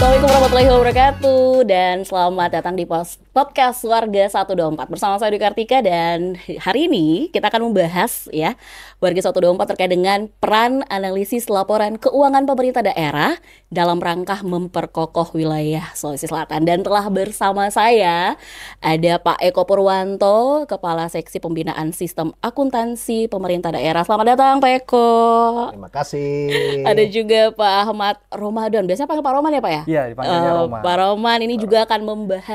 Assalamualaikum warahmatullahi wabarakatuh dan selamat datang di podcast Warga 124 bersama saya Dwi Kartika, dan hari ini kita akan membahas ya Warga 124 terkait dengan peran analisis laporan keuangan pemerintah daerah dalam rangka memperkokoh wilayah Sulawesi Selatan. Dan telah bersama saya ada Pak Eko Purwanto, Kepala Seksi Pembinaan Sistem Akuntansi Pemerintah Daerah. Selamat datang Pak Eko. Terima kasih. Ada juga Pak Ahmad Ramadan. Biasanya panggil Pak Roman ya Pak ya? Iya, dipanggilnya Roman. Pak Roman ini juga akan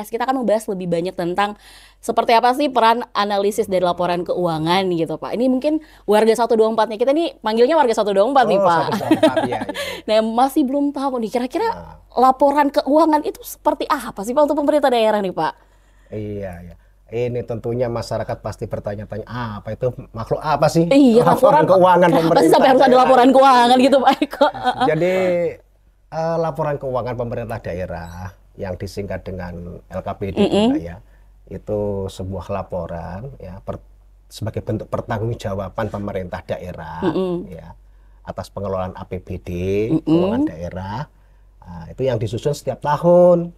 kita akan membahas lebih banyak tentang seperti apa sih peran analisis dari laporan keuangan gitu Pak. Ini mungkin Warga 124-nya, kita nih manggilnya Warga 124 nih Pak. 124, iya. Nah, masih belum tahu nih kira-kira laporan keuangan itu seperti apa sih Pak untuk pemerintah daerah nih Pak? Iya. Ini tentunya masyarakat pasti bertanya-tanya, apa itu makhluk apa sih? Iya, laporan keuangan pemerintah. Pasti sampai harus ada laporan keuangan gitu Pak Eko. Jadi laporan keuangan pemerintah daerah yang disingkat dengan LKPD juga ya, itu sebuah laporan ya sebagai bentuk pertanggungjawaban pemerintah daerah ya atas pengelolaan APBD keuangan daerah. Nah, itu yang disusun setiap tahun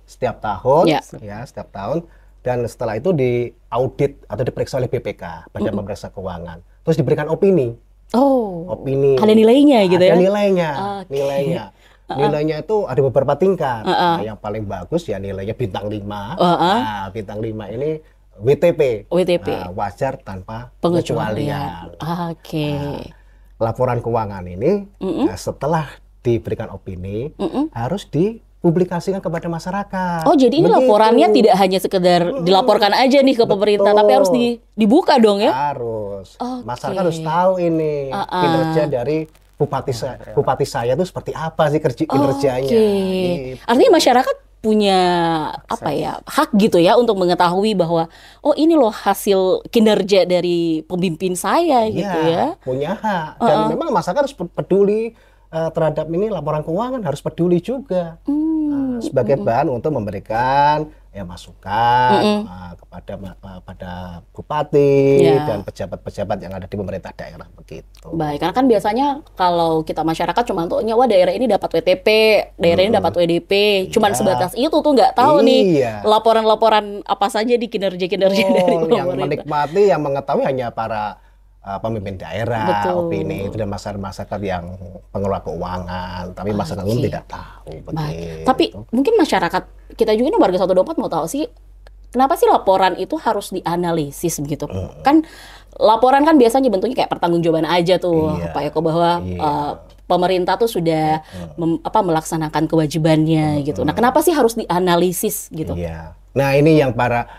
ya setiap tahun, dan setelah itu diaudit atau diperiksa oleh BPK, Badan Pemeriksa Keuangan, terus diberikan opini. Opini. Ada nilainya gitu ya? Ada nilainya. Nilainya itu ada beberapa tingkat. Nah, yang paling bagus ya nilainya bintang 5. Nah, bintang 5 ini WTP. Nah, wajar tanpa pengecualian. Nah, laporan keuangan ini setelah diberikan opini harus dipublikasikan kepada masyarakat. Oh, jadi ini laporannya tidak hanya sekedar dilaporkan aja nih ke pemerintah, tapi harus dibuka dong ya? Harus. Masyarakat harus tahu ini kinerja dari bupati saya itu seperti apa sih kinerjanya. Gitu. Artinya masyarakat punya hak gitu ya untuk mengetahui bahwa ini loh hasil kinerja dari pemimpin saya gitu ya. Punya hak, dan memang masyarakat harus peduli terhadap ini laporan keuangan, harus peduli juga sebagai bahan untuk memberikan masukan kepada bupati dan pejabat-pejabat yang ada di pemerintah daerah begitu. Baik, karena kan biasanya kalau kita masyarakat cuma untuknya daerah ini dapat WTP, daerah ini dapat WDP, cuman sebatas itu tuh nggak tahu nih laporan-laporan apa saja di kinerja-kinerja dari pemerintah. Yang menikmati, yang mengetahui hanya para pemimpin daerah, opini itu, dan masyarakat yang pengelola keuangan, tapi masyarakat umum tidak tahu. Tapi mungkin masyarakat kita juga ini Warga 124 mau tahu sih, kenapa sih laporan itu harus dianalisis begitu? Kan laporan kan biasanya bentuknya kayak pertanggungjawaban aja tuh Pak Eko, bahwa pemerintah tuh sudah melaksanakan kewajibannya gitu. Nah, kenapa sih harus dianalisis gitu? Nah, ini yang para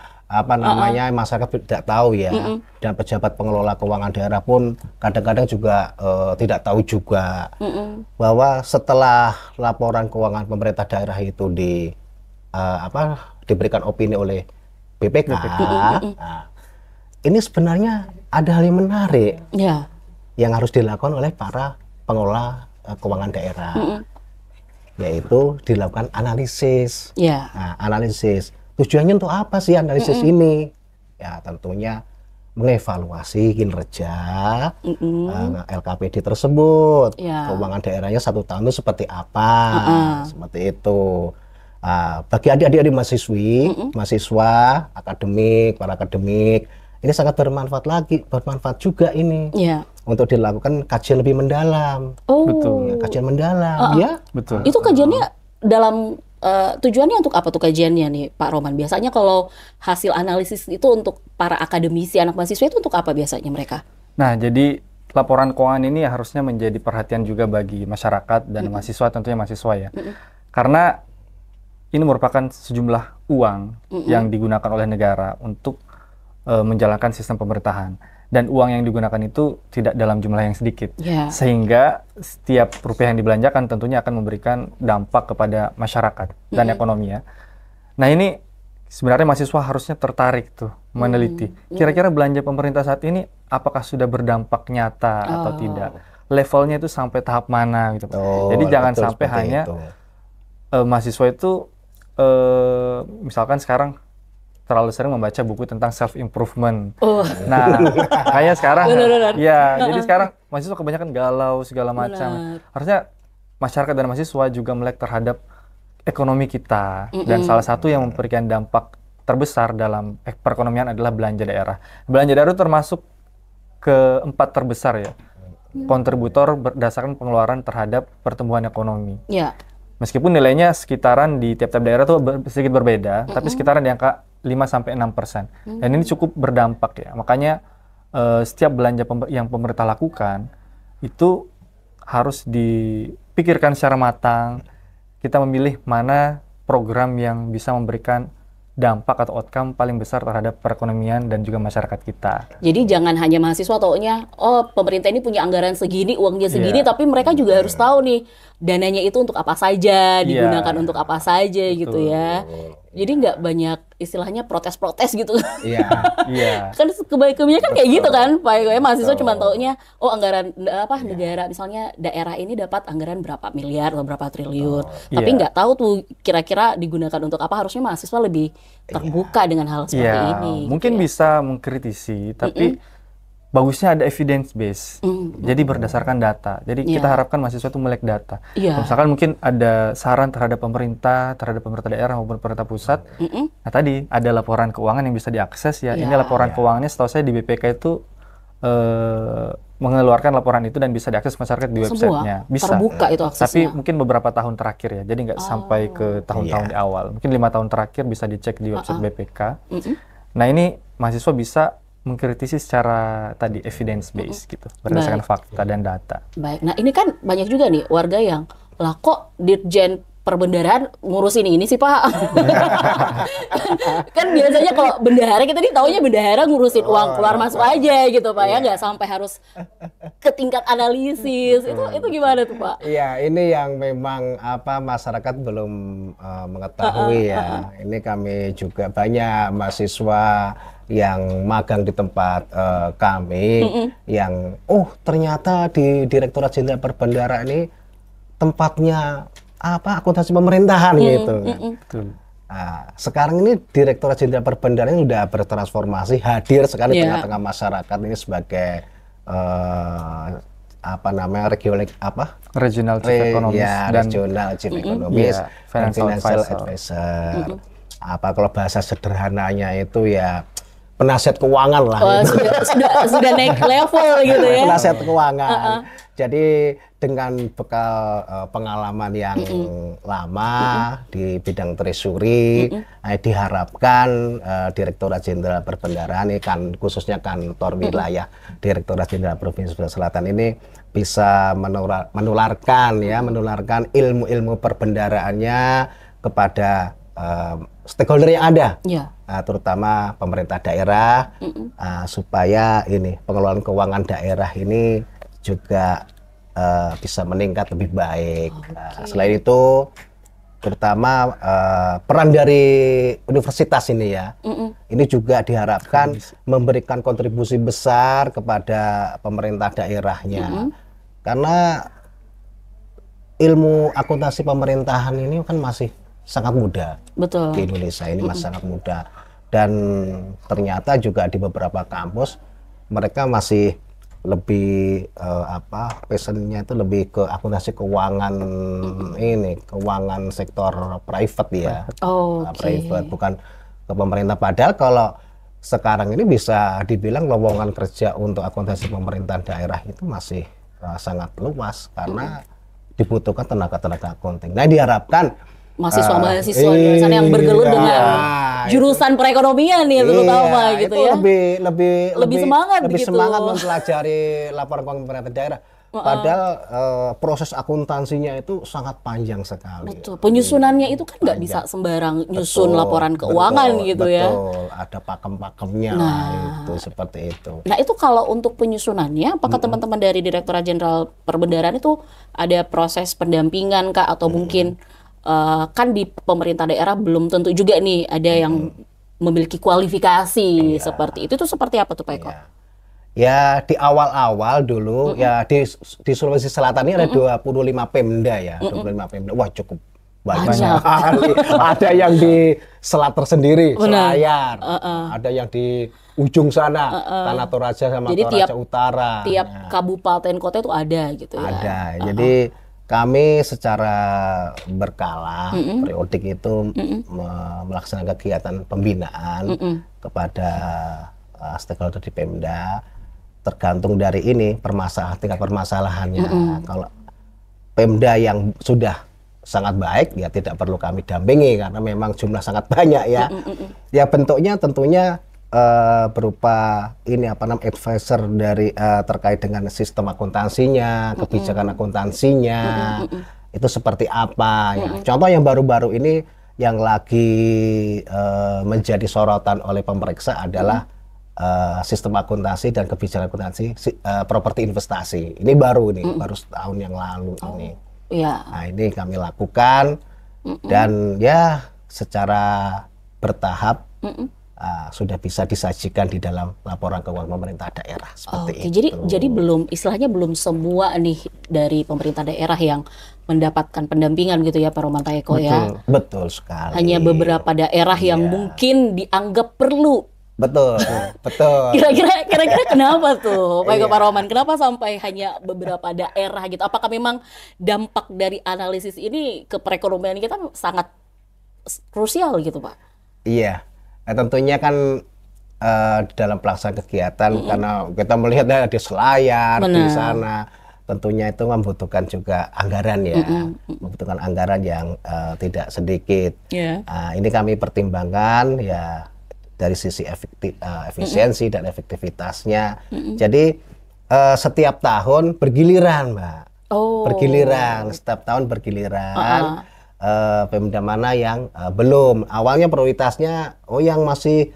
masyarakat tidak tahu ya, dan pejabat pengelola keuangan daerah pun kadang-kadang juga tidak tahu juga bahwa setelah laporan keuangan pemerintah daerah itu diberikan opini oleh BPK, ini sebenarnya ada hal yang menarik yang harus dilakukan oleh para pengelola keuangan daerah, yaitu dilakukan analisis. Nah, analisis tujuannya untuk apa sih analisis ini? Ya, tentunya mengevaluasi kinerja LKPD tersebut, keuangan daerahnya 1 tahun itu seperti apa, seperti itu. Bagi adik-adik mahasiswa, para akademik, ini sangat bermanfaat juga ini untuk dilakukan kajian lebih mendalam. Betul. Kajian mendalam, betul. Itu kajiannya dalam tujuannya untuk apa tuh kajiannya nih Pak Roman? Biasanya kalau hasil analisis itu untuk para akademisi, anak mahasiswa itu untuk apa biasanya mereka? Nah, jadi laporan keuangan ini harusnya menjadi perhatian juga bagi masyarakat dan mahasiswa, tentunya mahasiswa ya. Karena ini merupakan sejumlah uang yang digunakan oleh negara untuk menjalankan sistem pemerintahan. Dan uang yang digunakan itu tidak dalam jumlah yang sedikit, sehingga setiap rupiah yang dibelanjakan tentunya akan memberikan dampak kepada masyarakat dan ekonomi ya. Nah, ini sebenarnya mahasiswa harusnya tertarik tuh meneliti kira-kira belanja pemerintah saat ini apakah sudah berdampak nyata atau tidak, levelnya itu sampai tahap mana gitu. Jadi jangan sampai hanya mahasiswa itu misalkan sekarang terlalu sering membaca buku tentang self improvement. Nah, kayak sekarang jadi sekarang mahasiswa kebanyakan galau segala macam. Harusnya masyarakat dan mahasiswa juga melek terhadap ekonomi kita, dan salah satu yang memberikan dampak terbesar dalam perekonomian adalah belanja daerah. Belanja daerah itu termasuk keempat terbesar ya, kontributor berdasarkan pengeluaran terhadap pertumbuhan ekonomi. Ya. Meskipun nilainya sekitaran di tiap-tiap daerah tuh sedikit berbeda, tapi sekitaran di angka 5-6%. Dan ini cukup berdampak ya. Makanya setiap belanja yang pemerintah lakukan itu harus dipikirkan secara matang. Kita memilih mana program yang bisa memberikan dampak atau outcome paling besar terhadap perekonomian dan juga masyarakat kita. Jadi jangan hanya mahasiswa taunya, oh pemerintah ini punya anggaran segini, uangnya segini, tapi mereka juga harus tahu nih dananya itu untuk apa saja, digunakan untuk apa saja gitu ya. Jadi nggak banyak istilahnya protes-protes gitu. Iya. Iya. Kan kebanyakan kan kayak gitu kan, Pak. Mahasiswa cuma taunya, oh anggaran negara misalnya daerah ini dapat anggaran berapa miliar atau berapa triliun, tapi nggak tahu tuh kira-kira digunakan untuk apa. Harusnya mahasiswa lebih terbuka dengan hal seperti ini. Mungkin gitu ya. bisa mengkritisi, tapi bagusnya ada evidence base. Jadi berdasarkan data. Jadi kita harapkan mahasiswa itu melek data. Misalkan mungkin ada saran terhadap pemerintah daerah maupun pemerintah pusat. Nah tadi ada laporan keuangan yang bisa diakses ya. Ini laporan keuangannya setahu saya di BPK itu mengeluarkan laporan itu dan bisa diakses masyarakat di websitenya. Bisa. Terbuka itu aksesnya. Tapi mungkin beberapa tahun terakhir ya. Jadi nggak sampai ke tahun-tahun di awal. Mungkin 5 tahun terakhir bisa dicek di website BPK. Nah ini mahasiswa bisa mengkritisi secara tadi evidence based gitu, berdasarkan fakta dan data. Baik. Nah, ini kan banyak juga nih warga yang lah kok Dirjen Perbendaharaan ngurusin ini sih, Pak. Kan biasanya kalau bendahara kita nih taunya bendahara ngurusin uang keluar masuk aja gitu, Pak ya, nggak sampai harus ke tingkat analisis. Itu gimana tuh, Pak? Iya, ini yang memang masyarakat belum mengetahui ya. Ini kami juga banyak mahasiswa yang magang di tempat kami yang ternyata di Direktorat Jenderal Perbendaharaan ini tempatnya akuntansi pemerintahan gitu. Nah, sekarang ini Direktorat Jenderal Perbendaharaan ini sudah bertransformasi, hadir sekali di tengah-tengah masyarakat ini sebagai Regional Chief Economist dan Regional Chief Economist dan Financial Advisor. Kalau bahasa sederhananya itu ya penasihat keuangan lah. Sudah naik level gitu ya. Penasihat keuangan. Jadi dengan bekal pengalaman yang lama di bidang treasury, diharapkan Direktorat Jenderal Perbendaharaan ini khususnya kantor wilayah Direktorat Jenderal Provinsi Sulawesi Selatan ini bisa menularkan ilmu-ilmu perbendaharaannya kepada stakeholder yang ada, terutama pemerintah daerah, supaya ini pengelolaan keuangan daerah ini juga bisa meningkat lebih baik. Selain itu, terutama peran dari universitas ini ini juga diharapkan memberikan kontribusi besar kepada pemerintah daerahnya, karena ilmu akuntansi pemerintahan ini kan masih sangat muda. Betul. Di Indonesia ini masih sangat muda, dan ternyata juga di beberapa kampus mereka masih lebih passionnya itu lebih ke akuntansi keuangan keuangan sektor private ya. Private, bukan ke pemerintah. Padahal kalau sekarang ini bisa dibilang lowongan kerja untuk akuntansi pemerintahan daerah itu masih sangat luas karena dibutuhkan tenaga-tenaga akunting. Nah, diharapkan mahasiswa di sana yang bergelut dengan jurusan perekonomian nih terutama gitu ya. Lebih semangat mempelajari laporan keuangan pemerintah daerah. Padahal proses akuntansinya itu sangat panjang sekali. Betul. Penyusunannya itu kan nggak bisa sembarang nyusun laporan keuangan gitu ya. Betul. Ada pakem-pakemnya itu seperti itu. Nah, itu kalau untuk penyusunannya, apakah teman-teman dari Direktorat Jenderal Perbendaharaan itu ada proses pendampingan Kak, atau mungkin kan di pemerintah daerah belum tentu juga nih ada yang memiliki kualifikasi seperti itu. Itu seperti apa tuh Pak Eko? Ya, di awal-awal dulu ya di Sulawesi Selatan ini ada 25 Pemda ya, 25 Pemda. Wah, cukup banyak. Ada yang di Selat tersendiri, Selayar. Ada yang di ujung sana, Tanah Toraja sama Toraja Utara. Tiap kabupaten kota itu ada gitu ya. Ada. Jadi Kami secara berkala, periodik itu melaksanakan kegiatan pembinaan kepada stakeholder di Pemda, tergantung dari ini tingkat permasalahannya. Kalau Pemda yang sudah sangat baik, ya tidak perlu kami dampingi karena memang jumlah sangat banyak ya. Ya bentuknya tentunya berupa ini advisor dari terkait dengan sistem akuntansinya, kebijakan akuntansinya, itu seperti apa ya. Contoh yang baru-baru ini yang lagi menjadi sorotan oleh pemeriksa adalah sistem akuntansi dan kebijakan akuntansi properti investasi. Ini baru nih, baru setahun yang lalu ini. Nah, ini kami lakukan dan ya secara bertahap sudah bisa disajikan di dalam laporan keuangan pemerintah daerah seperti itu. Jadi belum, istilahnya belum semua nih dari pemerintah daerah yang mendapatkan pendampingan gitu ya Pak Roman Taeko ya. Betul sekali. Hanya beberapa daerah yang mungkin dianggap perlu. Betul. Kira-kira kenapa tuh Pak Roman? Kenapa sampai hanya beberapa daerah gitu? Apakah memang dampak dari analisis ini ke perekonomian kita sangat krusial gitu Pak? Iya. Nah, tentunya kan dalam pelaksanaan kegiatan karena kita melihat ada selayar di sana, tentunya itu membutuhkan juga anggaran ya, membutuhkan anggaran yang tidak sedikit. Ini kami pertimbangkan ya dari sisi efisiensi dan efektivitasnya. Jadi setiap tahun bergiliran, Mbak. Bergiliran, setiap tahun bergiliran. Pemda mana yang belum, awalnya prioritasnya yang masih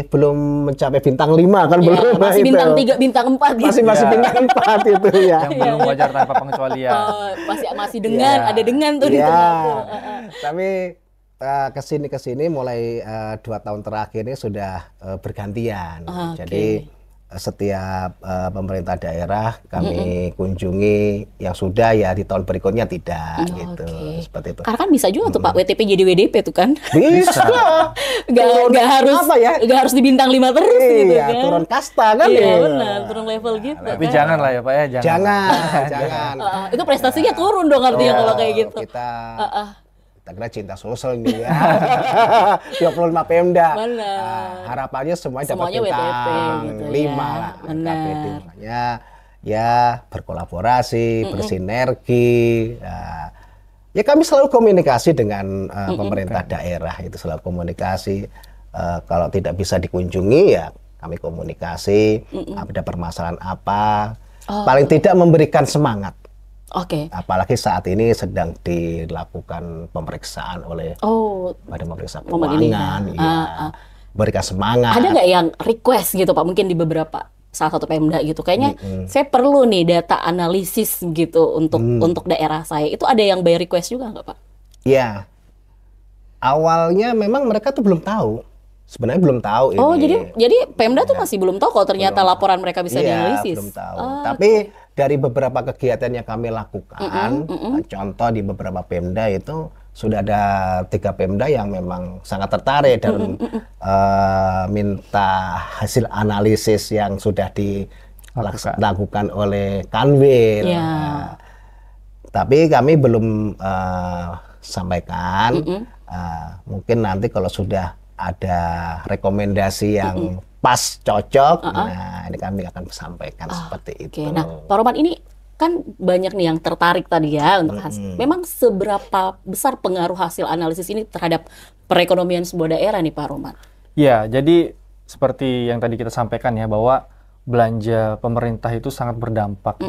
belum mencapai bintang 5 kan, belum masih bintang 3, bintang 4 gitu. Masih bintang 4 itu ya. Yang belum wajar tanpa pengecualian. Masih dengan ada dengan tuh di tengah tuh. Tapi kesini mulai 2 tahun terakhir ini sudah bergantian. Jadi setiap pemerintah daerah kami kunjungi, yang sudah ya di tahun berikutnya tidak gitu, seperti itu. Karena kan bisa juga tuh Pak WTP jadi WDP tuh kan? Bisa. Gak harus di bintang 5 terus gitu kan? Turun kasta kan? Iya benar, turun level gitu. Tapi jangan lah ya Pak ya, jangan. Itu prestasinya turun dong artinya kalau kayak gitu. Kita kira cinta sosial ini ya. 25 Pemda. Harapannya semuanya dapat bintang gitu 5 lah. Makanya ya berkolaborasi, bersinergi. Ya kami selalu komunikasi dengan pemerintah daerah, itu selalu komunikasi. Kalau tidak bisa dikunjungi ya kami komunikasi, ada permasalahan apa. Paling tidak memberikan semangat. Apalagi saat ini sedang dilakukan pemeriksaan oleh Badan Pemeriksa Keuangan, berikan semangat. Ada nggak yang request gitu Pak? Mungkin di salah satu Pemda gitu, kayaknya saya perlu nih data analisis gitu untuk daerah saya. Itu ada yang by request juga nggak Pak? Iya, awalnya memang mereka tuh belum tahu. Sebenarnya belum tahu ini. Jadi Pemda tuh masih belum tahu kalau ternyata laporan mereka bisa dianalisis. Belum tahu. Tapi dari beberapa kegiatan yang kami lakukan, contoh di beberapa Pemda itu sudah ada 3 Pemda yang memang sangat tertarik dan minta hasil analisis yang sudah dilakukan oleh Kanwil. Tapi kami belum sampaikan. Mungkin nanti kalau sudah ada rekomendasi yang pas, cocok, nah ini kami akan sampaikan seperti itu. Nah, Pak Roman, ini kan banyak nih yang tertarik tadi ya untuk hasil. Memang seberapa besar pengaruh hasil analisis ini terhadap perekonomian sebuah daerah nih Pak Roman? Ya, jadi seperti yang tadi kita sampaikan ya, bahwa belanja pemerintah itu sangat berdampak.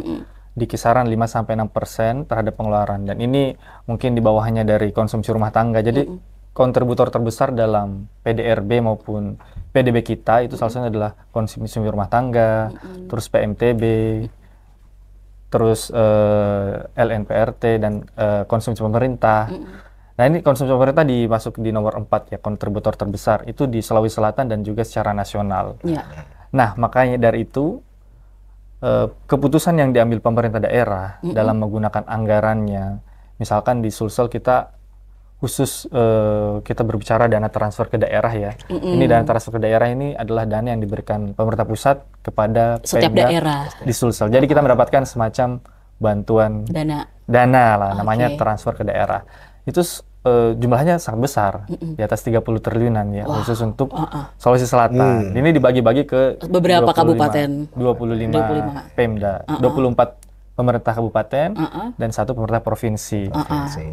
Di kisaran 5-6% terhadap pengeluaran, dan ini mungkin di bawahnya dari konsumsi rumah tangga. Jadi kontributor terbesar dalam PDRB maupun PDB kita itu salah satunya adalah konsumsi rumah tangga, terus PMTB, terus LNPRT dan konsumsi pemerintah. Nah, ini konsumsi pemerintah dimasuk di nomor 4 ya, kontributor terbesar itu di Sulawesi Selatan dan juga secara nasional. Nah, makanya dari itu keputusan yang diambil pemerintah daerah dalam menggunakan anggarannya, misalkan di Sulsel kita khusus kita berbicara dana transfer ke daerah ya. Ini dana transfer ke daerah ini adalah dana yang diberikan pemerintah pusat kepada setiap daerah di Sulsel. Jadi kita mendapatkan semacam bantuan dana lah, namanya transfer ke daerah. Itu jumlahnya sangat besar, di atas 30 triliunan ya, khusus untuk Sulawesi Selatan. Ini dibagi-bagi ke beberapa kabupaten, 25 Pemda, 24 pemerintah kabupaten dan 1 pemerintah provinsi.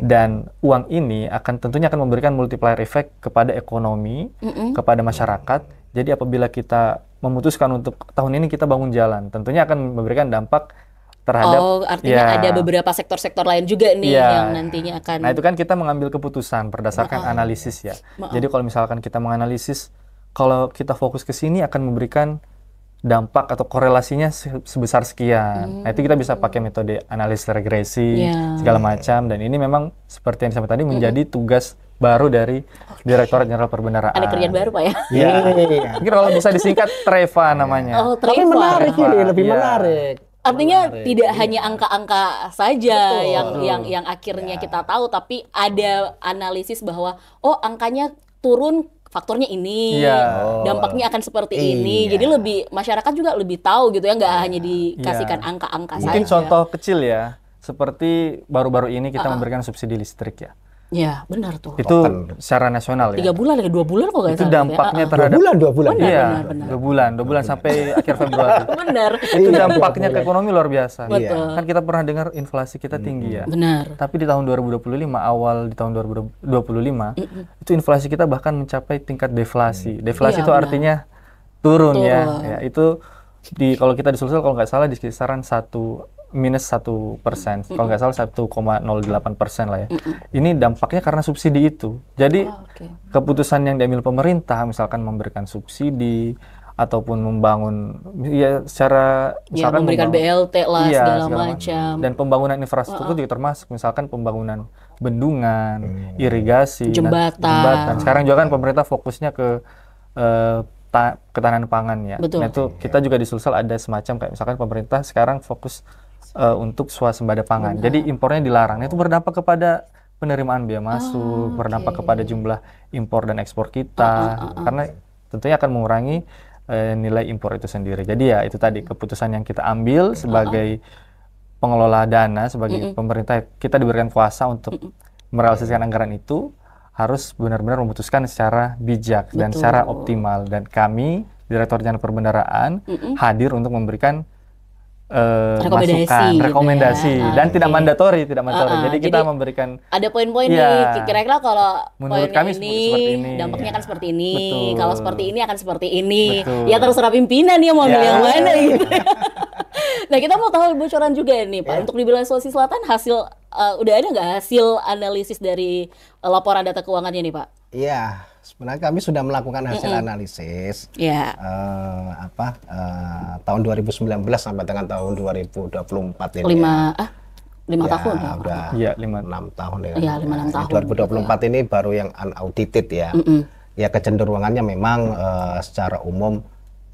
Dan uang ini tentunya akan memberikan multiplier effect kepada ekonomi, kepada masyarakat. Jadi apabila kita memutuskan untuk tahun ini kita bangun jalan, tentunya akan memberikan dampak terhadap artinya ada beberapa sektor-sektor lain juga nih yang nantinya akan. Nah, itu kan kita mengambil keputusan berdasarkan analisis ya. Jadi kalau misalkan kita menganalisis, kalau kita fokus ke sini akan memberikan dampak atau korelasinya sebesar sekian. Nah, itu kita bisa pakai metode analisis regresi segala macam, dan ini memang seperti yang disampaikan tadi menjadi tugas baru dari Direktorat Jenderal Perbendaharaan. Ada kerjaan baru Pak ya? Iya. Mungkin kalau bisa disingkat TREVA namanya. Oh, TREVA. Tapi menarik ini, lebih menarik. Artinya tidak hanya angka-angka saja yang akhirnya kita tahu, tapi ada analisis bahwa angkanya turun, faktornya ini, dampaknya akan seperti ini. Jadi masyarakat juga lebih tahu gitu ya, nggak hanya dikasihkan angka-angka saja. Mungkin contoh kecil ya, seperti baru-baru ini kita memberikan subsidi listrik ya. Ya, benar tuh. Itu secara nasional ya. 3 bulan, 2 bulan kok nggak salah. Itu dampaknya terhadap 2 bulan. Iya, 2 bulan sampai akhir Februari. Benar. Itu dampaknya ke ekonomi luar biasa. Betul. Kan kita pernah dengar inflasi kita tinggi ya. Benar. Tapi di tahun 2025, awal di tahun 2025, itu inflasi kita bahkan mencapai tingkat deflasi. Deflasi itu artinya turun ya. Itu kalau kita di Sulsel kalau nggak salah di kisaran minus 1%, kalau nggak salah 1,08% lah ya. Ini dampaknya karena subsidi itu. Jadi keputusan yang diambil pemerintah, misalkan memberikan subsidi ataupun membangun secara misalkan memberikan BLT lah segala macam. Dan pembangunan infrastruktur juga termasuk, misalkan pembangunan bendungan, irigasi, jembatan. Sekarang juga kan pemerintah fokusnya ke ketahanan pangan ya. Betul. Nah, itu kita juga di Sulsel ada semacam kayak misalkan pemerintah sekarang fokus untuk swasembada pangan. Jadi impornya dilarang. Itu berdampak kepada penerimaan biaya masuk, berdampak kepada jumlah impor dan ekspor kita. Karena tentunya akan mengurangi nilai impor itu sendiri. Jadi ya itu tadi keputusan yang kita ambil sebagai pengelola dana, sebagai pemerintah, kita diberikan kuasa untuk merealisasikan anggaran itu, harus benar-benar memutuskan secara bijak dan secara optimal. Dan kami, Direktorat Jenderal Perbendaharaan, hadir untuk memberikan rekomendasi gitu ya. Dan tidak mandatori. Jadi kita memberikan ada poin-poin nih, kira-kira kalau menurut kami seperti ini dampaknya akan seperti ini, kalau seperti ini akan seperti ini. Ya terserah pimpinan ya mau milih yang mana gitu. Nah, kita mau tahu bocoran juga nih Pak, untuk di wilayah Sulawesi Selatan udah ada nggak hasil analisis dari laporan data keuangannya nih Pak? Iya, sebenarnya kami sudah melakukan hasil analisis tahun 2019 sampai dengan tahun 2024 ini. 5 tahun ya? Udah 6 tahun ya. Iya, 5-6 tahun. 2024 ini baru yang unaudited ya. Ya kecenderungannya memang secara umum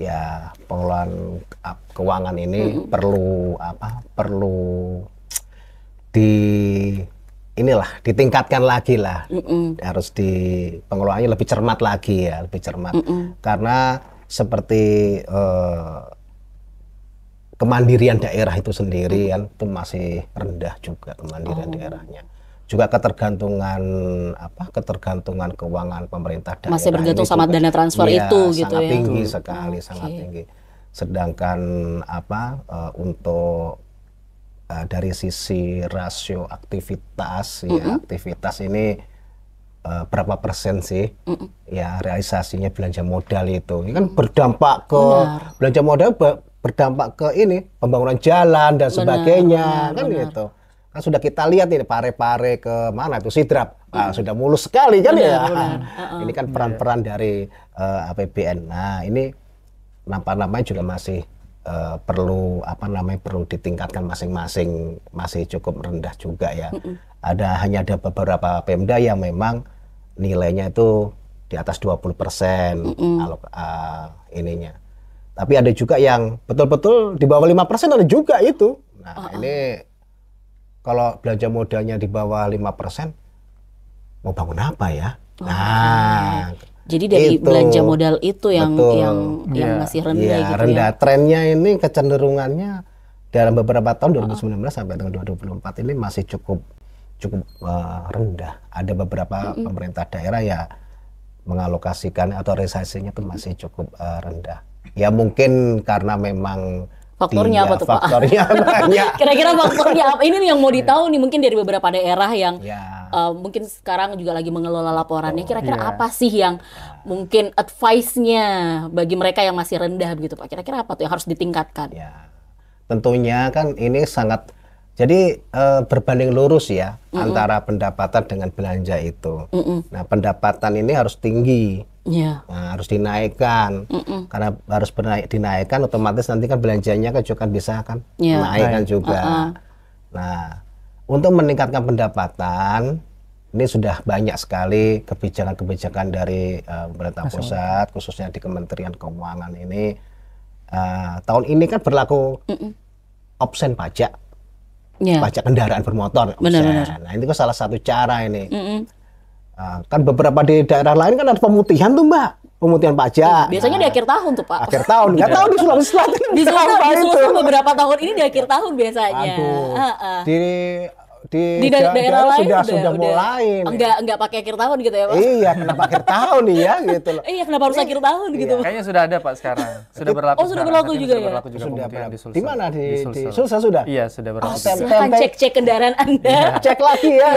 ya pengelolaan keuangan ini perlu ditingkatkan lagi lah. Harus pengelolaannya lebih cermat lagi ya, lebih cermat. Karena seperti kemandirian daerah itu sendiri kan itu masih rendah juga kemandirian daerahnya. Juga ketergantungan keuangan pemerintah daerah masih bergantung sama dana transfer itu gitu sangat ya. Tinggi sekali, sangat tinggi. Sedangkan untuk dari sisi rasio aktivitas aktivitas ini berapa persen sih ya realisasinya belanja modal itu. Ini kan berdampak ke belanja modal, berdampak ke ini pembangunan jalan dan sebagainya kan gitu. Kan sudah kita lihat ini Pare-Pare ke mana itu Sidrap sudah mulus sekali kan Ini kan peran-peran dari APBN. Nah, ini nampak-nampaknya juga masih perlu ditingkatkan masing-masing, masih cukup rendah juga ya. Hanya ada beberapa Pemda yang memang nilainya itu di atas 20% ininya. Tapi ada juga yang betul-betul di bawah 5% ada juga itu. Nah, ini kalau belanja modalnya di bawah 5%, mau bangun apa ya? Jadi dari belanja modal itu yang masih rendah gitu rendah. ya. Trennya ini kecenderungannya dalam beberapa tahun 2019 sampai dengan 2024 ini masih cukup rendah. Ada beberapa pemerintah daerah ya mengalokasikan atau realisasinya itu masih cukup rendah. Ya mungkin karena memang faktornya apa tuh Pak? Faktornya banyak. Kira-kira faktornya apa? Ini nih yang mau ditahu nih, mungkin dari beberapa daerah yang mungkin sekarang juga lagi mengelola laporannya. Kira-kira apa sih yang mungkin advice-nya bagi mereka yang masih rendah begitu Pak? Kira-kira apa tuh yang harus ditingkatkan? Ya, tentunya kan ini sangat jadi berbanding lurus ya antara pendapatan dengan belanja itu. Nah, pendapatan ini harus tinggi. Nah, harus dinaikkan. Karena harus dinaikkan, otomatis nanti kan belanjanya kan juga bisa kan naikkan juga. Nah, untuk meningkatkan pendapatan ini sudah banyak sekali kebijakan-kebijakan dari pemerintah pusat, khususnya di Kementerian Keuangan ini. Tahun ini kan berlaku opsen pajak. Pajak kendaraan bermotor. Benar. Nah, ini kan salah satu cara ini. Kan beberapa di daerah lain kan ada pemutihan tuh Mbak, pemutihan pajak. Biasanya di akhir tahun tuh Pak. Akhir tahun, nggak tahu di Sulawesi Selatan. Di Sulawesi beberapa tahun ini di akhir tahun biasanya. Di daerah lain sudah mulai. Enggak pakai akhir tahun gitu ya Pak? Iya, kenapa akhir tahun nih ya gitu loh. Iya, kenapa harus akhir tahun gitu? Kayaknya sudah ada Pak sekarang. Sudah berlaku. Oh, sudah berlaku juga ya? Sudah berlaku. Di mana di Sulsel sudah? Iya, sudah berlaku. Silahkan cek kendaraan Anda. Cek lagi ya.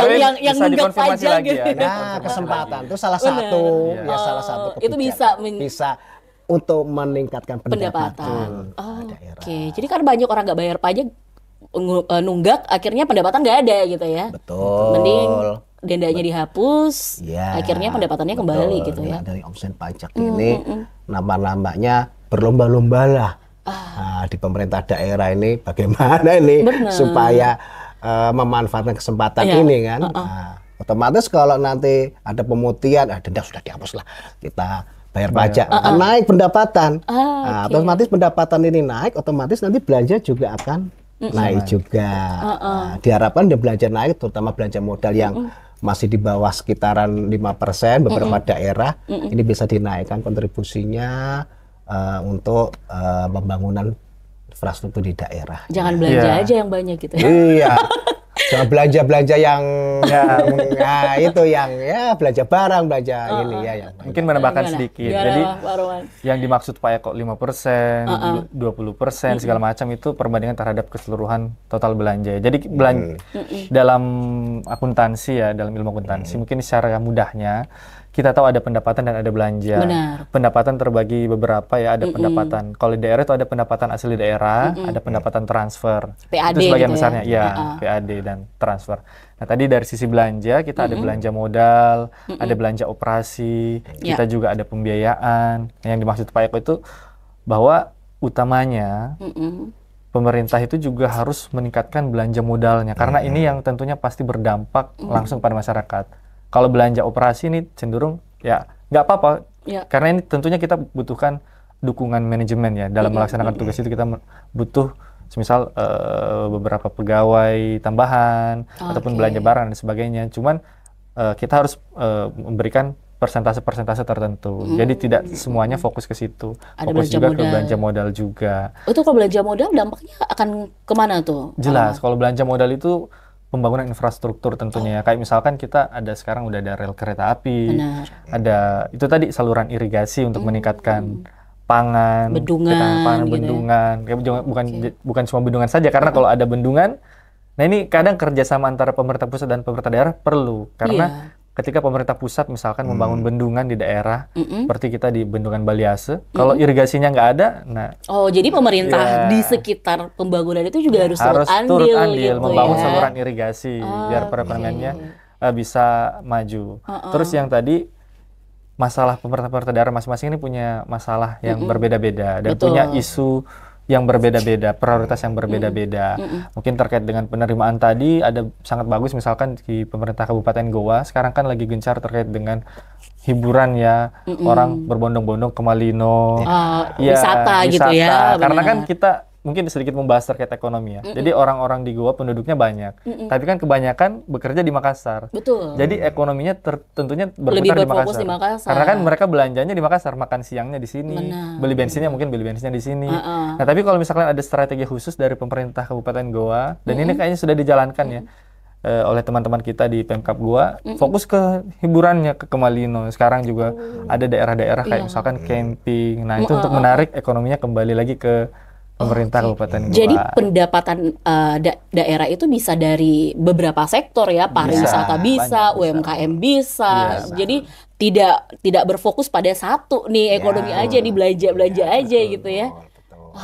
Yang nunggak pajak gitu. Nah, kesempatan itu salah satu. Ya, salah satu kebijakan. Itu bisa untuk meningkatkan pendapatan. Oke, jadi kan banyak orang nggak bayar pajak, nunggak, akhirnya pendapatan nggak ada gitu ya. Betul. Mending dendanya dihapus, ya, akhirnya pendapatannya kembali gitu ya. Dari opsen pajak ini nambah-nambahnya berlomba-lombalah. Di pemerintah daerah ini bagaimana ini supaya memanfaatkan kesempatan ini kan. Otomatis kalau nanti ada pemutihan, denda sudah dihapus lah, kita bayar pajak, akan naik pendapatan. Otomatis pendapatan ini naik, otomatis nanti belanja juga akan naik juga. Diharapkan belanja naik, terutama belanja modal yang masih di bawah sekitaran 5%, beberapa daerah ini bisa dinaikkan kontribusinya untuk pembangunan infrastruktur di daerah. Jangan belanja aja yang banyak gitu ya. Iya. Jangan belanja yang itu yang belanja barang, belanja ini ya yang mungkin menambahkan sedikit. Jadi yang dimaksud Pak Eko 5%, 20%, segala macam itu perbandingan terhadap keseluruhan total belanja. Jadi dalam akuntansi ya, dalam ilmu akuntansi mungkin secara mudahnya kita tahu ada pendapatan dan ada belanja. Pendapatan terbagi beberapa ya, ada pendapatan. Kalau di daerah itu ada pendapatan asli daerah, ada pendapatan transfer. PAD itu sebagian gitu besarnya ya, PAD dan transfer. Nah, tadi dari sisi belanja kita ada belanja modal, ada belanja operasi, kita juga ada pembiayaan. Nah, yang dimaksud Pak Eko itu bahwa utamanya pemerintah itu juga harus meningkatkan belanja modalnya karena ini yang tentunya pasti berdampak langsung pada masyarakat. Kalau belanja operasi ini cenderung ya nggak apa-apa, karena ini tentunya kita butuhkan dukungan manajemen ya dalam melaksanakan tugas itu kita butuh semisal beberapa pegawai tambahan ataupun belanja barang dan sebagainya. Cuman kita harus memberikan persentase-persentase tertentu. Jadi tidak semuanya fokus ke situ. Ada fokus belanja juga modal. ke belanja modal juga. Itu kalau belanja modal dampaknya akan kemana tuh? Jelas, kalau belanja modal itu pembangunan infrastruktur tentunya ya. Kayak misalkan kita ada sekarang udah ada rel kereta api, ada itu tadi saluran irigasi untuk meningkatkan pangan, bendungan, bendungan. Bukan cuma bendungan saja karena kalau ada bendungan, nah ini kadang kerjasama antara pemerintah pusat dan pemerintah daerah perlu karena ketika pemerintah pusat misalkan membangun bendungan di daerah, seperti kita di Bendungan Baliase, kalau irigasinya nggak ada, nah jadi pemerintah di sekitar pembangunan itu juga harus turut andil gitu membangun saluran irigasi biar perekonomiannya bisa maju. Terus yang tadi masalah pemerintah daerah masing-masing ini punya masalah yang berbeda-beda dan punya isu yang berbeda-beda, prioritas yang berbeda-beda. Mungkin terkait dengan penerimaan tadi ada sangat bagus misalkan di pemerintah Kabupaten Goa sekarang kan lagi gencar terkait dengan hiburan ya, orang berbondong-bondong ke Malino, wisata gitu ya. Karena kan kita mungkin sedikit membahas terkait ekonomi ya. Jadi orang-orang di Goa penduduknya banyak, tapi kan kebanyakan bekerja di Makassar. Betul. Jadi ekonominya tentunya Lebih berputar berfokus di di Makassar. Karena kan mereka belanjanya di Makassar, makan siangnya di sini, Benar. beli bensinnya di sini. Nah, tapi kalau misalkan ada strategi khusus dari pemerintah Kabupaten Goa, dan ini kayaknya sudah dijalankan ya oleh teman-teman kita di Pemkab Goa, fokus ke hiburannya, ke Kemalino. Sekarang juga ada daerah-daerah kayak misalkan camping. Nah, itu untuk menarik ekonominya kembali lagi ke pemerintah Kabupaten Goa. Jadi pendapatan daerah itu bisa dari beberapa sektor ya, pariwisata bisa, UMKM bisa. Jadi tidak berfokus pada satu nih ekonomi aja, nih belanja aja gitu ya.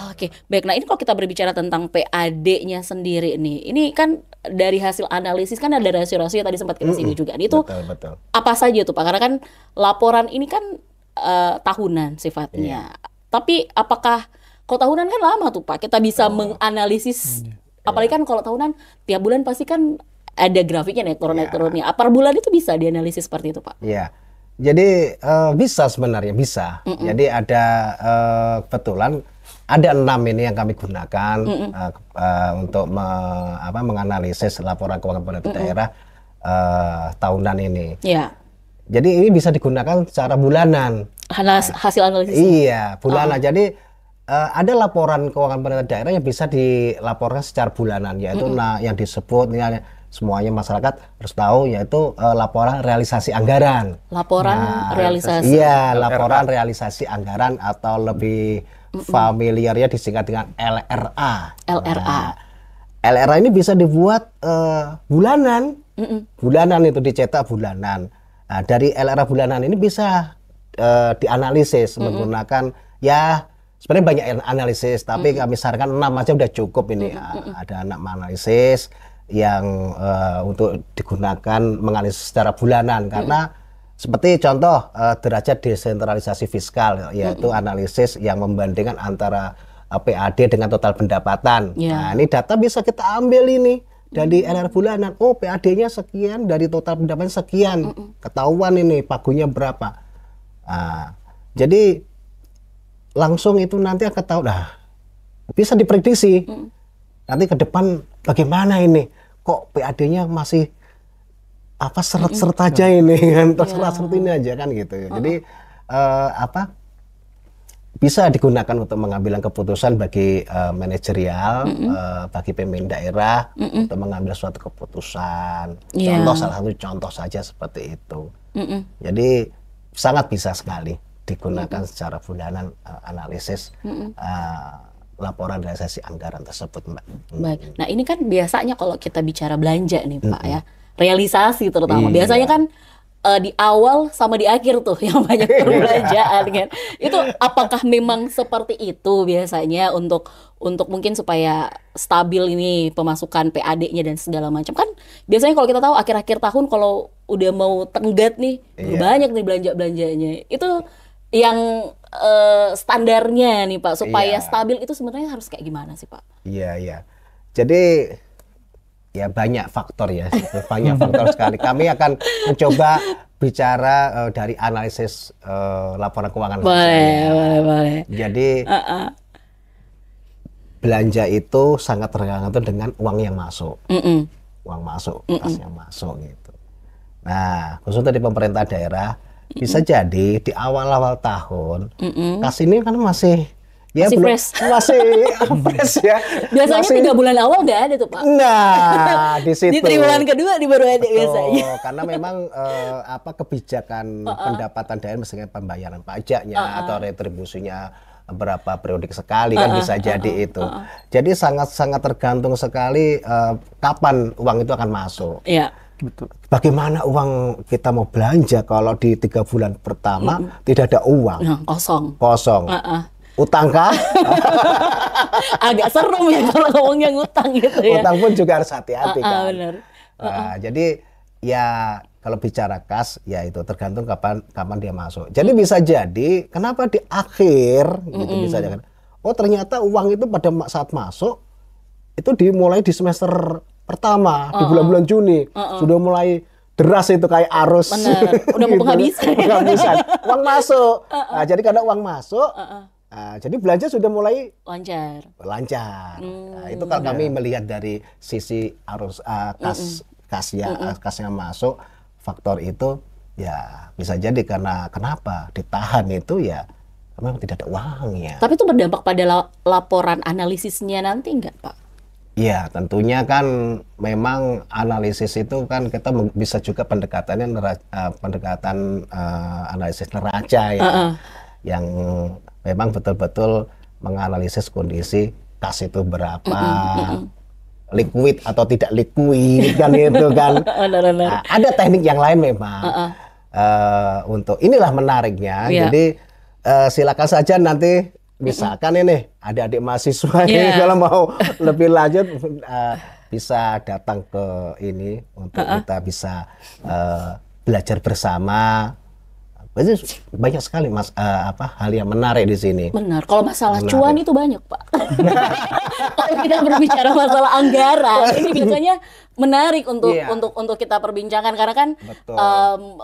Oke, baik. Nah ini kalau kita berbicara tentang PAD-nya sendiri nih, ini kan dari hasil analisis kan ada rasio-rasio tadi sempat kita singgung juga. Itu Betul. apa saja tuh Pak? Karena kan laporan ini kan tahunan sifatnya. Tapi apakah kalau tahunan kan lama tuh Pak, kita bisa menganalisis. Apalagi kan kalau tahunan tiap bulan pasti kan ada grafiknya naik turunnya. Per bulan itu bisa dianalisis seperti itu Pak? Iya. Jadi bisa sebenarnya bisa. Jadi ada kebetulan ada 6 ini yang kami gunakan untuk menganalisis laporan keuangan pemerintah daerah tahunan ini. Iya. Jadi ini bisa digunakan secara bulanan. Hasil analisis. Iya, bulanan. Jadi ada laporan keuangan pemerintah daerah yang bisa dilaporkan secara bulanan, yaitu yang disebut semuanya masyarakat harus tahu, yaitu laporan realisasi anggaran. Laporan realisasi. Iya, laporan realisasi anggaran atau lebih familiarnya disingkat dengan LRA. LRA ini bisa dibuat bulanan. Bulanan itu dicetak bulanan. Nah, dari LRA bulanan ini bisa dianalisis menggunakan sebenarnya banyak analisis, tapi kami sarankan 6 aja udah cukup ini. Ada 6 analisis yang untuk digunakan menganalisis secara bulanan, karena seperti contoh derajat desentralisasi fiskal, yaitu analisis yang membandingkan antara PAD dengan total pendapatan. Nah, ini data bisa kita ambil ini dari LR bulanan. Oh, PAD-nya sekian, dari total pendapatan sekian. Ketahuan ini pagunya berapa. Nah, jadi langsung itu nanti akan tahu, bisa diprediksi. Nanti ke depan bagaimana ini? Kok PAD-nya masih seret-seret aja ini kan, seret ini aja kan gitu. Jadi bisa digunakan untuk mengambil keputusan bagi manajerial, bagi pemimpin daerah untuk mengambil suatu keputusan. Salah satu contoh saja seperti itu. Jadi sangat bisa sekali digunakan secara bulanan analisis laporan realisasi anggaran tersebut, Mbak. Baik. Nah ini kan biasanya kalau kita bicara belanja nih Pak ya, realisasi terutama. Biasanya kan di awal sama di akhir tuh yang banyak perbelanjaan kan. Itu apakah memang seperti itu biasanya untuk mungkin supaya stabil ini pemasukan PAD-nya dan segala macam. Kan biasanya kalau kita tahu akhir-akhir tahun kalau udah mau tenggat nih, banyak nih belanja-belanjanya. Itu yang standarnya nih Pak, supaya stabil itu sebenarnya harus kayak gimana sih Pak? Iya. Jadi ya banyak faktor ya, banyak faktor sekali. Kami akan mencoba bicara dari analisis laporan keuangan. Boleh. Jadi belanja itu sangat tergantung dengan uang yang masuk, uang masuk, kas yang masuk gitu. Nah, khususnya di pemerintah daerah bisa jadi di awal-awal tahun kas ini kan masih fresh. Masih fresh ya. Biasanya 3 bulan awal nggak ada tuh Pak. Nah, di situ. Di triwulan kedua di baru ada biasanya. Karena memang kebijakan pendapatan daerah misalnya pembayaran pajaknya atau retribusinya berapa periodik sekali kan bisa jadi itu. Jadi sangat-sangat tergantung sekali kapan uang itu akan masuk. Iya. Betul. Bagaimana uang kita mau belanja kalau di 3 bulan pertama tidak ada uang? Kosong. Utang kah? Agak serem ya kalau ngomongnya ngutang gitu ya. Utang pun juga harus hati-hati kan. Benar. Nah, jadi ya kalau bicara kas ya itu tergantung kapan dia masuk. Jadi bisa jadi kenapa di akhir gitu bisa jadi. Oh ternyata uang itu pada saat masuk itu dimulai di semester pertama di bulan-bulan Juni sudah mulai deras itu kayak arus. Bener. Udah mau penghabisan. Uang masuk. Nah, jadi karena uang masuk Jadi belanja sudah mulai Lancar. lancar. Nah, itu kalau kami melihat dari sisi arus kasnya masuk, faktor itu ya bisa jadi karena kenapa ditahan itu ya memang tidak ada uangnya. Tapi itu berdampak pada laporan analisisnya nanti nggak, Pak? Iya, tentunya kan memang analisis itu kan kita bisa juga pendekatan analisis neraca ya, yang memang betul-betul menganalisis kondisi kas itu berapa, liquid atau tidak liquid kan itu kan. Nah, ada teknik yang lain memang untuk inilah menariknya. Jadi silakan saja nanti. Misalkan ini adik-adik mahasiswa ini kalau mau lebih lanjut bisa datang ke ini untuk kita bisa belajar bersama. Banyak sekali hal yang menarik di sini. Benar. Kalau masalah cuan itu banyak, Pak. Kalau kita berbicara masalah anggaran, ini biasanya menarik untuk kita perbincangkan karena kan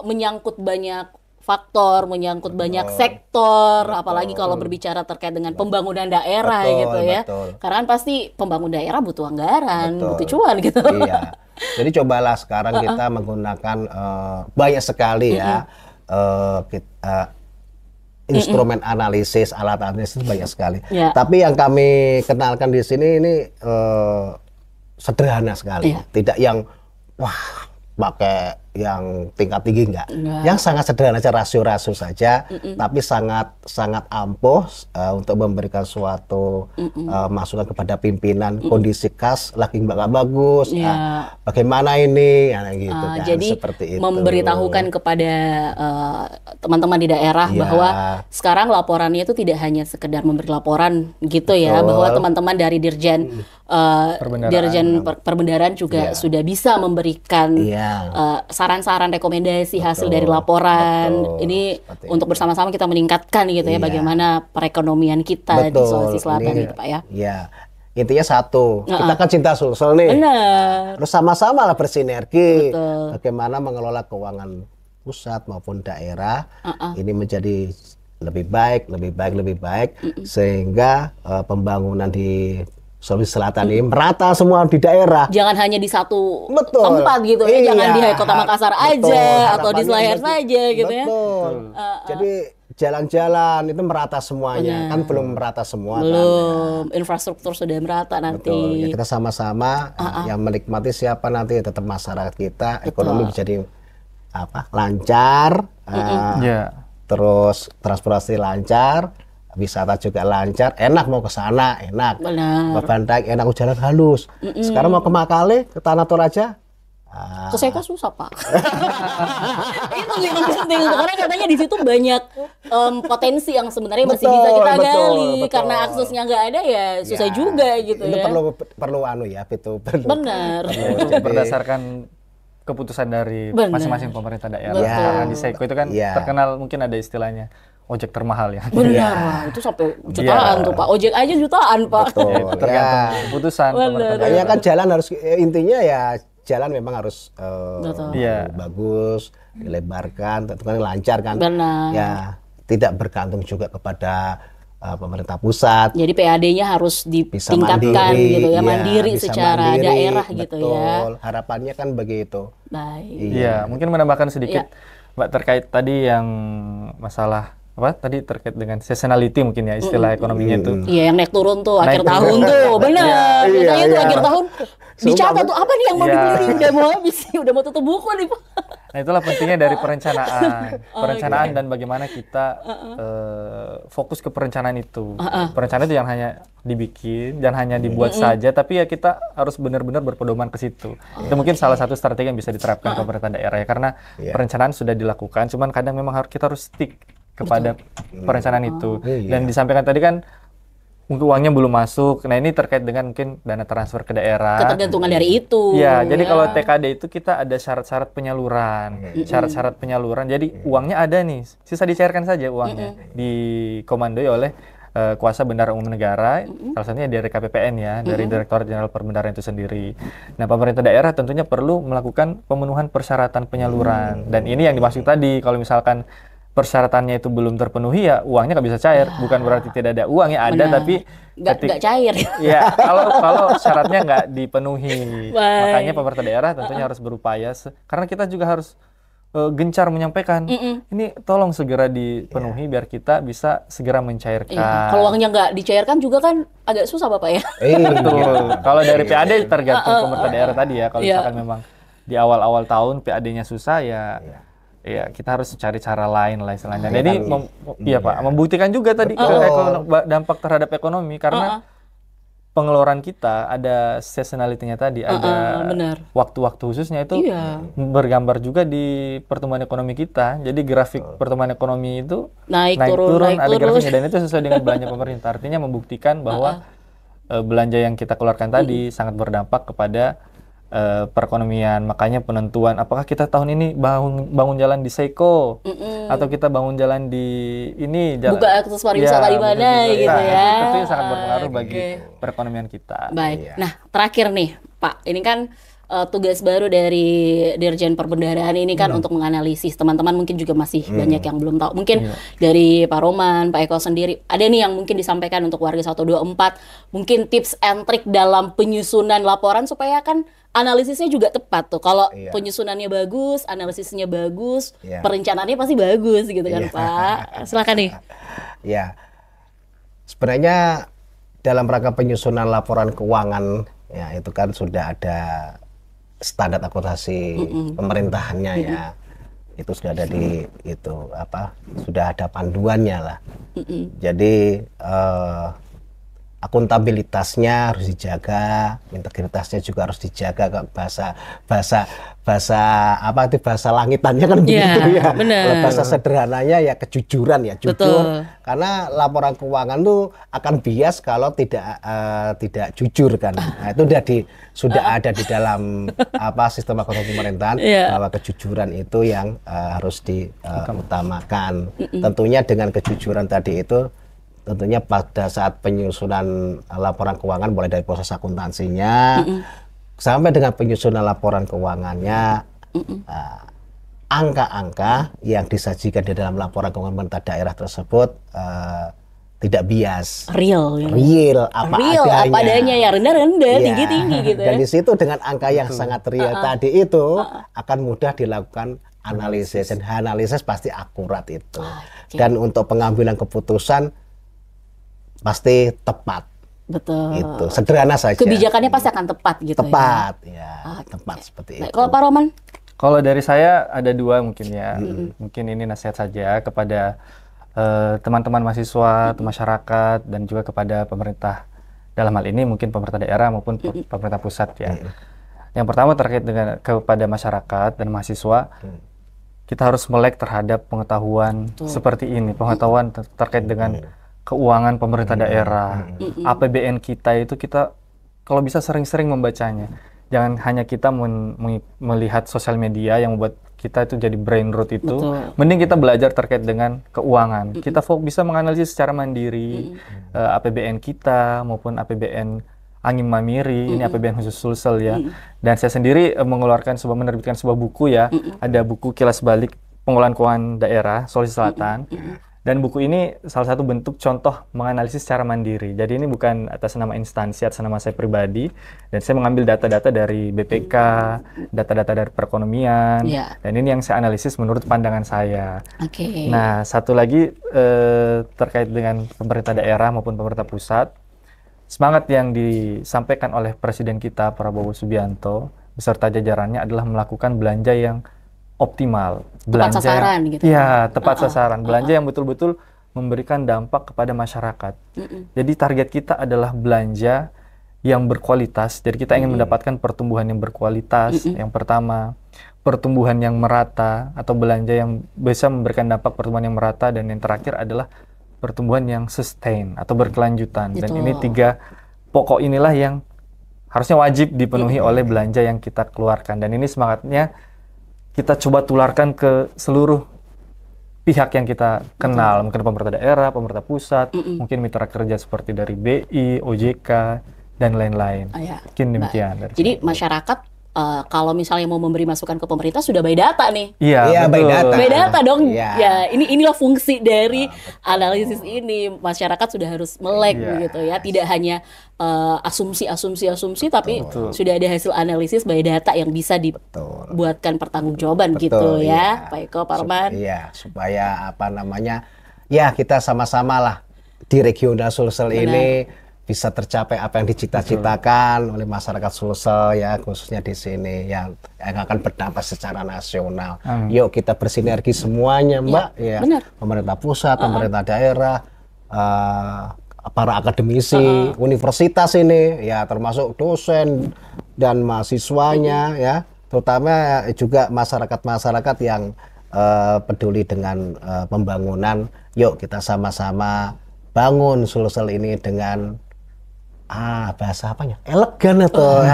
menyangkut banyak faktor, menyangkut banyak sektor, apalagi kalau berbicara terkait dengan pembangunan daerah gitu ya. Karena kan pasti pembangun daerah butuh anggaran, butuh cuan gitu. Iya. Jadi cobalah sekarang kita menggunakan banyak sekali ya instrumen analisis, alat analisis banyak sekali. Tapi yang kami kenalkan di sini ini sederhana sekali, tidak yang wah pakai yang tingkat tinggi enggak. Yang sangat sederhana aja, rasio-rasio saja, tapi sangat ampuh untuk memberikan suatu masukan kepada pimpinan. Kondisi kas lagi nggak bagus, bagaimana ini, gitu kan. Jadi seperti itu. Memberitahukan kepada teman-teman di daerah bahwa sekarang laporannya itu tidak hanya sekedar memberi laporan gitu ya, bahwa teman-teman dari Dirjen Perbendaharaan juga sudah bisa memberikan saran-saran, rekomendasi hasil dari laporan. Ini untuk bersama-sama kita meningkatkan gitu ya bagaimana perekonomian kita di Sulawesi Selatan gitu Pak ya. Iya. Intinya satu, kita kan cinta Sulsel nih. Benar. Terus sama-sama lah bersinergi. Bagaimana mengelola keuangan pusat maupun daerah ini menjadi lebih baik sehingga pembangunan di Sulawesi Selatan ini merata semua di daerah. Jangan hanya di satu tempat gitu ya, jangan di Kota Makassar aja atau di Selayar saja gitu ya. Jadi jalan-jalan itu merata semuanya, kan belum merata semua. Belum, infrastruktur sudah merata nanti. Ya, kita sama-sama yang menikmati siapa nanti tetap masyarakat kita, ekonomi menjadi lancar, terus transportasi lancar. Wisata juga lancar, enak mau ke sana, enak. Beban naik, enak jalan halus. Sekarang mau ke Makale, ke Tanah Toraja, ke Seka susah Pak. Itu yang penting karena katanya di situ banyak potensi yang sebenarnya masih bisa kita gali karena aksesnya nggak ada ya susah juga gitu itu ya. Perlu Benar. Berdasarkan keputusan dari masing-masing pemerintah daerah. Karena di Seko itu kan terkenal mungkin ada istilahnya ojek termahal ya. Benar, itu sampai jutaan tuh Pak. Ojek aja jutaan Pak. Tergantung keputusan pemerintah daerah. Makanya kan jalan harus intinya ya jalan memang harus bagus, dilebarkan, tentu kan lancar kan. Benar. Ya tidak bergantung juga kepada pemerintah pusat. Jadi PAD-nya harus ditingkatkan gitu ya, mandiri secara daerah gitu ya. Harapannya kan begitu. Baik. Iya, mungkin menambahkan sedikit Mbak terkait tadi yang masalah tadi terkait dengan seasonality mungkin ya istilah ekonominya itu. Iya, yang naik turun tuh akhir tahun tuh. Benar. Biasanya tuh akhir tahun dicatat tuh apa nih yang mau dibeli, udah mau habis, udah mau tutup buku nih Pak. Nah, itulah pentingnya dari perencanaan dan bagaimana kita fokus ke perencanaan itu. Perencanaan itu yang hanya dibikin dan hanya dibuat saja, tapi ya kita harus benar-benar berpedoman ke situ. Itu mungkin salah satu strategi yang bisa diterapkan pemerintah daerah ya, karena perencanaan sudah dilakukan, cuman kadang memang kita harus stick kepada perencanaan itu. Dan disampaikan tadi kan mungkin uangnya belum masuk. Nah, ini terkait dengan mungkin dana transfer ke daerah. Ketergantungan dari itu. Ya, jadi kalau TKD itu kita ada syarat-syarat penyaluran. Syarat-syarat penyaluran. Jadi uangnya ada nih, sisa dicairkan saja uangnya. Dikomandoi oleh kuasa bendahara umum negara, salah satunya dari KPPN ya, dari Direktorat Jenderal Perbendaharaan itu sendiri. Nah, pemerintah daerah tentunya perlu melakukan pemenuhan persyaratan penyaluran. Dan ini yang dimaksud tadi, kalau misalkan persyaratannya itu belum terpenuhi ya uangnya nggak bisa cair. Bukan berarti tidak ada uang ya, ada, Benar. tapi nggak cair. ya kalau syaratnya nggak dipenuhi. Baik. Makanya pemerintah daerah tentunya harus berupaya karena kita juga harus gencar menyampaikan ini tolong segera dipenuhi biar kita bisa segera mencairkan. Iya. Kalau uangnya nggak dicairkan juga kan agak susah Bapak ya. Betul. Kalau dari PAD tergantung pemerintah daerah tadi ya. Kalau misalkan memang di awal-awal tahun PAD-nya susah ya kita harus cari cara lain lah istilahnya. Jadi Pak, membuktikan juga tadi dampak terhadap ekonomi karena pengeluaran kita ada seasonality-nya tadi, ada waktu-waktu khususnya itu bergambar juga di pertumbuhan ekonomi kita. Jadi grafik pertumbuhan ekonomi itu naik turun, ada grafiknya dan itu sesuai dengan belanja pemerintah. Artinya membuktikan bahwa belanja yang kita keluarkan tadi sangat berdampak kepada perekonomian. Makanya penentuan apakah kita tahun ini bangun jalan di Seiko atau kita bangun jalan di ini jalan buka akses pariwisata di mana gitu ya. Itu sangat berpengaruh bagi perekonomian kita. Baik. Nah, terakhir nih, Pak, ini kan tugas baru dari Dirjen Perbendaharaan ini kan untuk menganalisis. Teman-teman mungkin juga masih banyak yang belum tahu. Mungkin dari Pak Roman, Pak Eko sendiri, ada nih yang mungkin disampaikan untuk warga 124, mungkin tips and trick dalam penyusunan laporan supaya kan analisisnya juga tepat tuh. Kalau penyusunannya bagus, analisisnya bagus, perencanaannya pasti bagus gitu kan Pak. Silakan nih. Ya, sebenarnya dalam rangka penyusunan laporan keuangan ya itu kan sudah ada standar akuntansi pemerintahannya ya. Itu sudah ada di sudah ada panduannya lah. Jadi akuntabilitasnya harus dijaga, integritasnya juga harus dijaga. Bahasa langitannya kan begitu ya. Kalau bahasa sederhananya ya kejujuran ya, jujur. Betul. Karena laporan keuangan tuh akan bias kalau tidak jujur kan. Nah, itu sudah ada di dalam sistem akuntansi pemerintahan bahwa kejujuran itu yang harus diutamakan. Tentunya dengan kejujuran tadi itu tentunya pada saat penyusunan laporan keuangan mulai dari proses akuntansinya sampai dengan penyusunan laporan keuangannya, angka-angka yang disajikan di dalam laporan keuangan pemerintah daerah tersebut tidak bias, real apa adanya ya, rendah-rendah, tinggi-tinggi gitu. Dan di situ dengan angka yang sangat real tadi itu akan mudah dilakukan analisis, dan analisis pasti akurat itu. Dan untuk pengambilan keputusan pasti tepat. Betul. Itu sederhana saja. Kebijakannya pasti akan tepat gitu. Tepat tepat seperti itu. Kalau Pak Roman? Kalau dari saya ada dua mungkin ya. Mungkin ini nasihat saja kepada teman-teman mahasiswa, masyarakat, dan juga kepada pemerintah. Dalam hal ini mungkin pemerintah daerah maupun pemerintah pusat ya. Yang pertama terkait dengan kepada masyarakat dan mahasiswa, kita harus melek terhadap pengetahuan seperti ini, pengetahuan terkait dengan keuangan pemerintah daerah, APBN kita itu kita kalau bisa sering-sering membacanya. Jangan hanya kita melihat sosial media yang membuat kita itu jadi brain rot itu. Mending kita belajar terkait dengan keuangan. Kita bisa menganalisis secara mandiri APBN kita maupun APBN Angin Mamiri, ini APBN khusus Sulsel ya. Dan saya sendiri menerbitkan sebuah buku ya. Ada buku Kilas Balik Pengelolaan Keuangan Daerah Sulawesi Selatan. Dan buku ini salah satu bentuk contoh menganalisis secara mandiri. Jadi ini bukan atas nama instansi, atas nama saya pribadi. Dan saya mengambil data-data dari BPK, data-data dari perekonomian. Dan ini yang saya analisis menurut pandangan saya. Nah, satu lagi terkait dengan pemerintah daerah maupun pemerintah pusat. Semangat yang disampaikan oleh Presiden kita, Prabowo Subianto, beserta jajarannya adalah melakukan belanja yang optimal, tepat sasaran gitu. Ya, tepat sasaran. Belanja yang betul-betul memberikan dampak kepada masyarakat. Jadi target kita adalah belanja yang berkualitas. Jadi kita ingin mendapatkan pertumbuhan yang berkualitas. Yang pertama, pertumbuhan yang merata atau belanja yang bisa memberikan dampak pertumbuhan yang merata, dan yang terakhir adalah pertumbuhan yang sustain atau berkelanjutan. Dan ini tiga pokok inilah yang harusnya wajib dipenuhi oleh belanja yang kita keluarkan. Dan ini semangatnya kita coba tularkan ke seluruh pihak yang kita kenal, mungkin pemerintah daerah, pemerintah pusat, mungkin mitra kerja seperti dari BI, OJK, dan lain-lain. Mungkin demikian. Jadi masyarakat kalau misalnya mau memberi masukan ke pemerintah sudah by data nih. Iya, by betul. data. By data dong. Iya. Ya, inilah fungsi dari analisis ini. Masyarakat sudah harus melek Iya. gitu ya. Tidak hanya asumsi, tapi sudah ada hasil analisis by data yang bisa dibuatkan pertanggungjawaban gitu ya. Iya. Pak Eko, Pak Roman. Supaya apa namanya? Ya, kita sama-sama lah di regional Sulsel ini bisa tercapai apa yang dicita-citakan oleh masyarakat Sulsel ya, khususnya di sini yang akan berdampak secara nasional. Yuk kita bersinergi semuanya, Mbak. Ya, benar. pemerintah pusat, pemerintah daerah, para akademisi, universitas ini, ya termasuk dosen dan mahasiswanya, ya, terutama juga masyarakat-masyarakat yang peduli dengan pembangunan. Yuk kita sama-sama bangun Sulsel ini dengan bahasa apanya? Elegan atau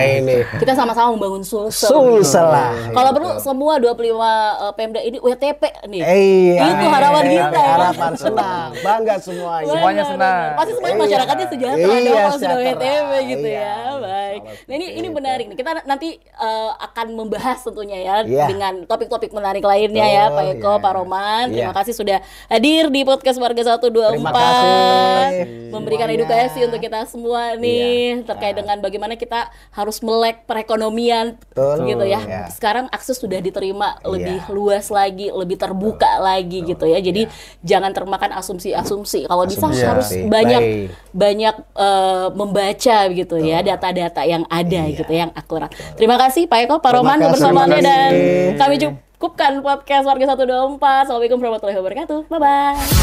ini. Kita sama-sama membangun Sulsel. Sulsel lah. Kalau perlu semua 25 Pemda ini WTP nih. Itu harapan kita ya. Harapan senang, bangga semuanya. Semuanya senang. Pasti semuanya masyarakatnya sejahtera Iya, dong kalau sudah sejahtera. WTP gitu Iya, ya. Baik. Nah ini menarik nih. Kita nanti akan membahas tentunya ya Iya. dengan topik-topik menarik lainnya ya, Pak Eko, iya. Pak Roman. Terima Iya. kasih sudah hadir di podcast Warga 124. Terima kasih. Memberikan Semuanya. edukasi untuk kita semua nih terkait dengan bagaimana kita harus melek perekonomian gitu ya. Iya. Sekarang akses sudah diterima lebih Iya. luas lagi, lebih terbuka lagi gitu ya. Jadi jangan termakan asumsi-asumsi. Kalau bisa Asumsi. harus Baik. banyak membaca gitu ya data-data yang ada gitu yang akurat. Terima kasih Pak Eko, Pak Terima Roman kasih, kebersamaannya terima dan kasih. kami cukupkan podcast Warga 124. Assalamualaikum warahmatullahi wabarakatuh. Bye bye.